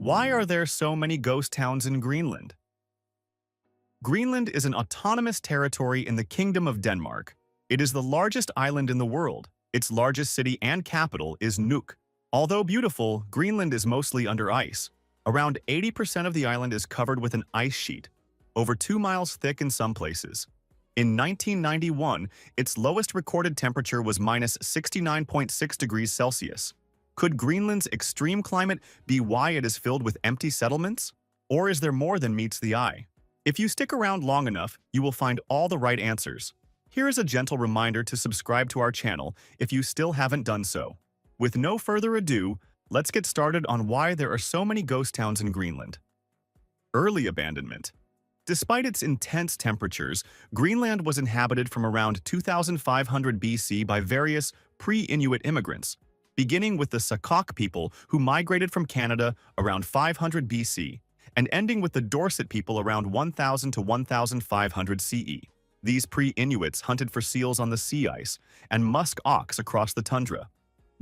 Why are there so many ghost towns in Greenland? Greenland is an autonomous territory in the Kingdom of Denmark. It is the largest island in the world. Its largest city and capital is Nuuk. Although beautiful, Greenland is mostly under ice. Around 80% of the island is covered with an ice sheet, over 2 miles thick in some places. In 1991, its lowest recorded temperature was minus 69.6 degrees Celsius. Could Greenland's extreme climate be why it is filled with empty settlements? Or is there more than meets the eye? If you stick around long enough, you will find all the right answers. Here is a gentle reminder to subscribe to our channel if you still haven't done so. With no further ado, let's get started on why there are so many ghost towns in Greenland. Early abandonment. Despite its intense temperatures, Greenland was inhabited from around 2500 BC by various pre-Inuit immigrants, beginning with the Saqqaq people who migrated from Canada around 500 BC and ending with the Dorset people around 1000 to 1500 CE. These pre-Inuits hunted for seals on the sea ice and musk ox across the tundra.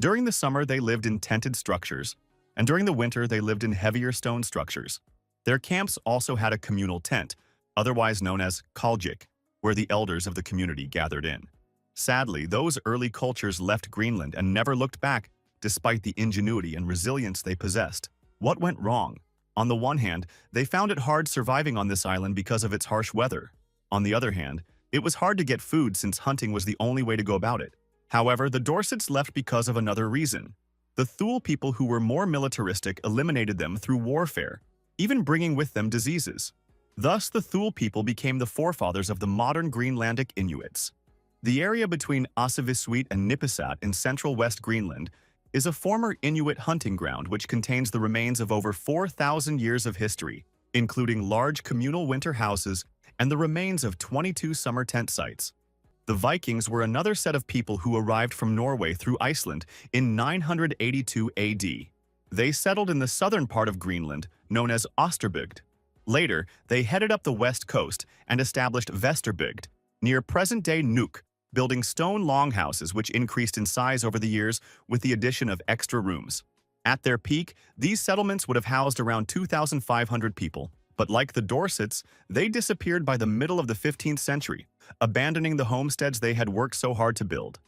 During the summer, they lived in tented structures, and during the winter, they lived in heavier stone structures. Their camps also had a communal tent, otherwise known as qalgiq, where the elders of the community gathered in. Sadly, those early cultures left Greenland and never looked back, despite the ingenuity and resilience they possessed. What went wrong? On the one hand, they found it hard surviving on this island because of its harsh weather. On the other hand, it was hard to get food since hunting was the only way to go about it. However, the Dorsets left because of another reason. The Thule people who were more militaristic eliminated them through warfare, even bringing with them diseases. Thus, the Thule people became the forefathers of the modern Greenlandic Inuits. The area between Asavisuit and Nipisat in central West Greenland is a former Inuit hunting ground which contains the remains of over 4,000 years of history, including large communal winter houses and the remains of 22 summer tent sites. The Vikings were another set of people who arrived from Norway through Iceland in 982 AD. They settled in the southern part of Greenland, known as Osterbygd. Later, they headed up the west coast and established Vesterбygd, near present-day Nuuk, building stone longhouses which increased in size over the years with the addition of extra rooms. At their peak, these settlements would have housed around 2,500 people, but like the Dorsets, they disappeared by the middle of the 15th century, abandoning the homesteads they had worked so hard to build.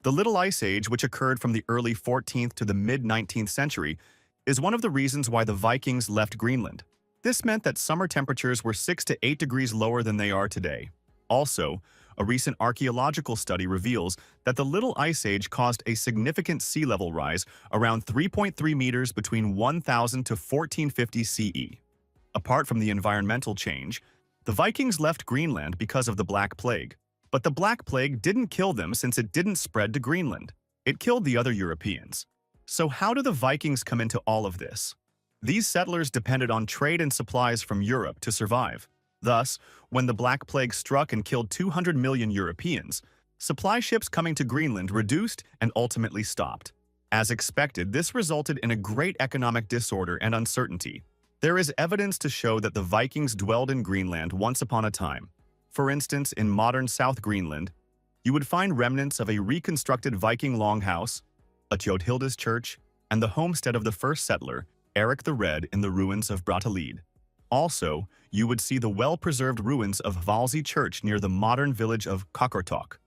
The Little Ice Age, which occurred from the early 14th to the mid-19th century, is one of the reasons why the Vikings left Greenland. This meant that summer temperatures were 6 to 8 degrees lower than they are today. Also, a recent archaeological study reveals that the Little Ice Age caused a significant sea level rise around 3.3 meters between 1000 to 1450 CE. Apart from the environmental change, the Vikings left Greenland because of the Black Plague. But the Black Plague didn't kill them since it didn't spread to Greenland. It killed the other Europeans. So how do the Vikings come into all of this? These settlers depended on trade and supplies from Europe to survive. Thus, when the Black Plague struck and killed 200 million Europeans, supply ships coming to Greenland reduced and ultimately stopped. As expected, this resulted in a great economic disorder and uncertainty. There is evidence to show that the Vikings dwelled in Greenland once upon a time. For instance, in modern South Greenland, you would find remnants of a reconstructed Viking longhouse, a Tjodhilda's church, and the homestead of the first settler, Eric the Red, in the ruins of Brattahlid. Also, you would see the well-preserved ruins of Valsey Church near the modern village of Qaqortoq.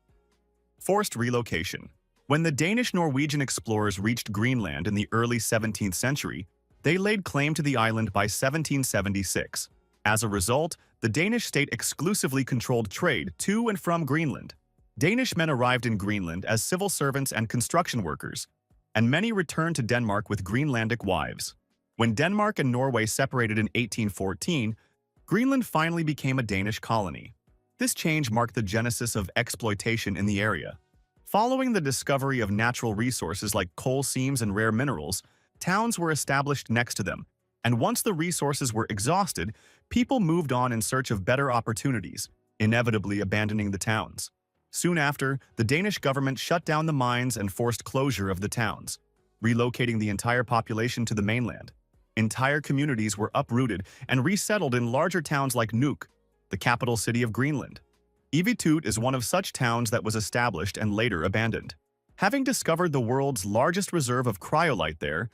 Forced relocation. When the Danish-Norwegian explorers reached Greenland in the early 17th century, they laid claim to the island by 1776. As a result, the Danish state exclusively controlled trade to and from Greenland. Danish men arrived in Greenland as civil servants and construction workers, and many returned to Denmark with Greenlandic wives. When Denmark and Norway separated in 1814, Greenland finally became a Danish colony. This change marked the genesis of exploitation in the area. Following the discovery of natural resources like coal seams and rare minerals, towns were established next to them, and once the resources were exhausted, people moved on in search of better opportunities, inevitably abandoning the towns. Soon after, the Danish government shut down the mines and forced closure of the towns, relocating the entire population to the mainland. Entire communities were uprooted and resettled in larger towns like Nuuk, the capital city of Greenland. Evitut is one of such towns that was established and later abandoned. Having discovered the world's largest reserve of cryolite there,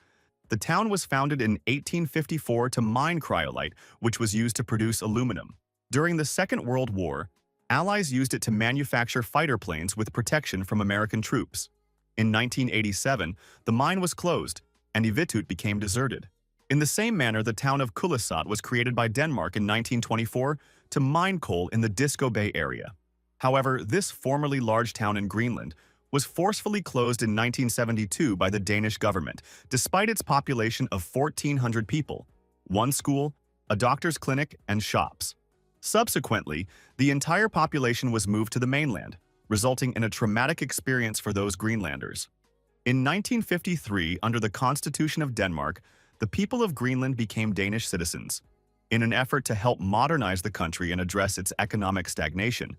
The town was founded in 1854 to mine cryolite, which was used to produce aluminum. During the Second World War, Allies used it to manufacture fighter planes with protection from American troops. In 1987, the mine was closed, and Inuit became deserted. In the same manner, the town of Kulisat was created by Denmark in 1924 to mine coal in the Disco Bay area. However, this formerly large town in Greenland was forcefully closed in 1972 by the Danish government, despite its population of 1,400 people, one school, a doctor's clinic, and shops. Subsequently, the entire population was moved to the mainland, resulting in a traumatic experience for those Greenlanders. In 1953, under the Constitution of Denmark, the people of Greenland became Danish citizens. In an effort to help modernize the country and address its economic stagnation,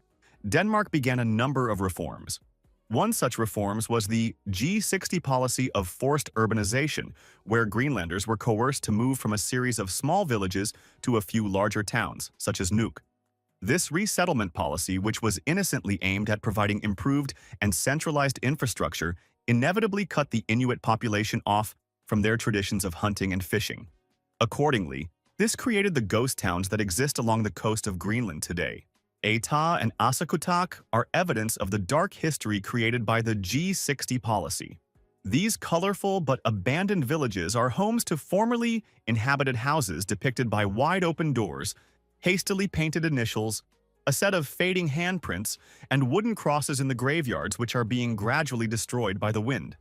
Denmark began a number of reforms. One such reforms was the G60 policy of forced urbanization, where Greenlanders were coerced to move from a series of small villages to a few larger towns, such as Nuuk. This resettlement policy, which was innocently aimed at providing improved and centralized infrastructure, inevitably cut the Inuit population off from their traditions of hunting and fishing. Accordingly, this created the ghost towns that exist along the coast of Greenland today. Ata and Saqqaq are evidence of the dark history created by the G60 policy. These colorful but abandoned villages are homes to formerly inhabited houses depicted by wide-open doors, hastily painted initials, a set of fading handprints, and wooden crosses in the graveyards which are being gradually destroyed by the wind.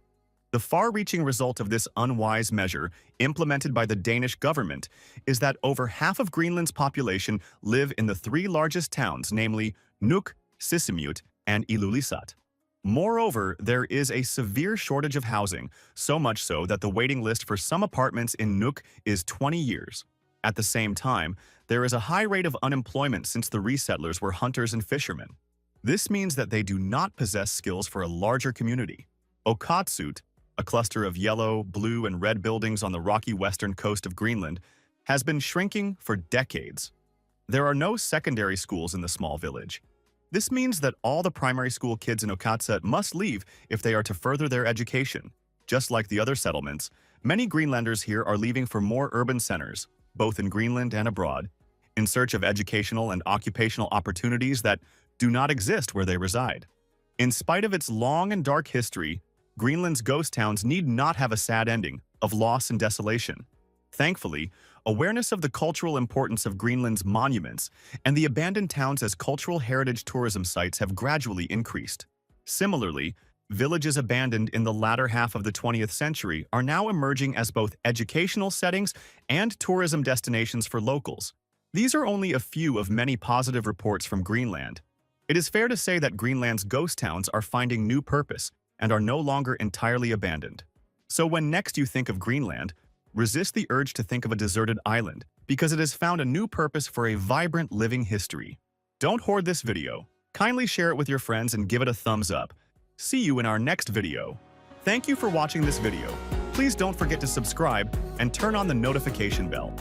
The far-reaching result of this unwise measure, implemented by the Danish government, is that over half of Greenland's population live in the three largest towns, namely Nuuk, Sisimiut, and Ilulissat. Moreover, there is a severe shortage of housing, so much so that the waiting list for some apartments in Nuuk is 20 years. At the same time, there is a high rate of unemployment since the resettlers were hunters and fishermen. This means that they do not possess skills for a larger community. Okatsut, a cluster of yellow, blue, and red buildings on the rocky western coast of Greenland, has been shrinking for decades. There are no secondary schools in the small village. This means that all the primary school kids in Okatsut must leave if they are to further their education. Just like the other settlements, many Greenlanders here are leaving for more urban centers, both in Greenland and abroad, in search of educational and occupational opportunities that do not exist where they reside. In spite of its long and dark history, Greenland's ghost towns need not have a sad ending of loss and desolation. Thankfully, awareness of the cultural importance of Greenland's monuments and the abandoned towns as cultural heritage tourism sites have gradually increased. Similarly, villages abandoned in the latter half of the 20th century are now emerging as both educational settings and tourism destinations for locals. These are only a few of many positive reports from Greenland. It is fair to say that Greenland's ghost towns are finding new purpose and are no longer entirely abandoned. So when next you think of Greenland, resist the urge to think of a deserted island, because it has found a new purpose for a vibrant living history. Don't hoard this video. Kindly share it with your friends and give it a thumbs up. See you in our next video. Thank you for watching this video. Please don't forget to subscribe and turn on the notification bell.